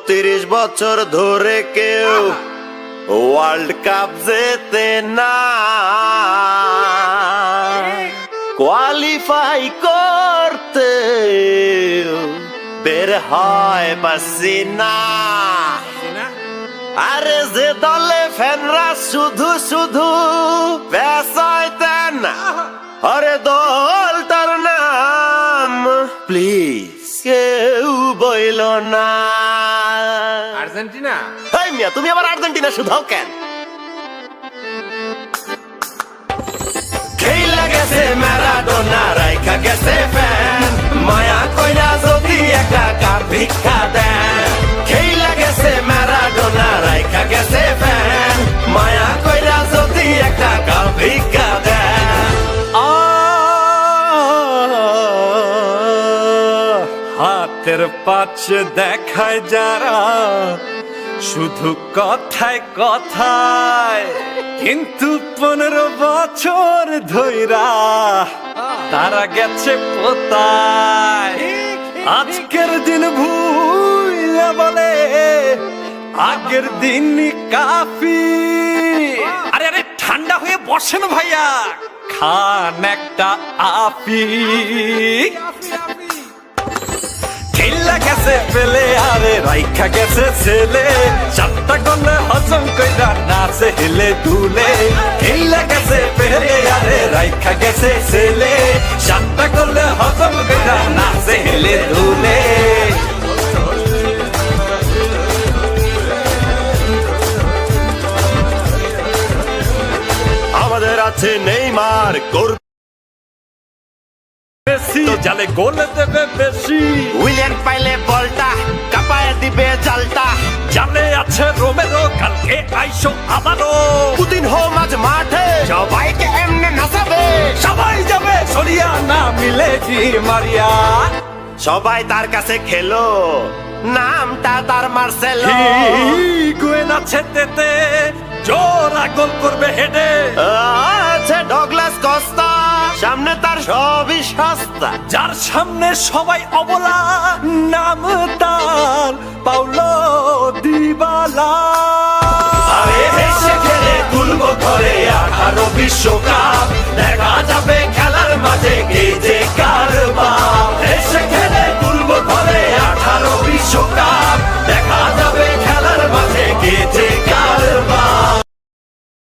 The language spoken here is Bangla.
30 বছর ধরে কেউ ওয়ার্ল্ড কাপ জেতে না, কোয়ালিফাই করতে বের হয় পারছি না। আরে যে দলে ফ্যানরা শুধু শুধু পেছাইতেন, আরে দলটার নাম প্লিজ কেউ বইল না। আর্জেন্টিনা। এই মিয়া, তুমি আবার আর্জেন্টিনা শুধাও কেন? খেলা গেছে ম্যারাডোনা, রাইখা গেছে ফ্যান, মায়া কইরা যদি একটা কাপ ভিক্ষা দেন। খেলা গেছে ম্যারাডোনা, রাইখা গেছে ফ্যান, মায়া কইরা যদি একটা কাপ ভিক্ষা দেন। হাতের পাশে দেখায় যারা শুধু কথায় কথায়, কিন্তু 15 বছর ধইরা তারা গেছে পোতায়। আজকের দিন ভুইলা বলে আগের দিন কাফি। আরে আরে ঠান্ডা হয়ে বসেন ভাইয়া, খান একটা আপি। খেলা গেছে পেলে আরে রাইখা গেছে ছেলে, 4টা গোলে হজম কইরা নাচে হেলে দুলে। খেলা গেছে পেলে আরে রাইখা গেছে ছেলে, 4টা গোলে হজম কইরা নাচে হেলে দুলে। আমাদের আছে নেইমার, জালে গোল দেবে বেশি, উইলিয়ান পাইলে বলটা কাপায় দিবে জালটা। জালে আছে রোমেরো, কালকে আইসো আবারও। পুতিন হো মাঝ মাঠে, সবাইকে এমনে নাচাবে। সবাই যাবে সরিয়া না মিলে জি মারিয়া। সবাই তার কাছে খেলো, নামটা তার মার্সেলো। হিগুয়েন আছে তেতে, জোড়া গোল করবে হেডে। আছে ডগলাস কস্তা, সামনে তার সবই সস্তা। যার সামনে সবাই অবলা, নাম তার পাউলো দিবালা। আরে হেসে খেলে তুলবো ঘরে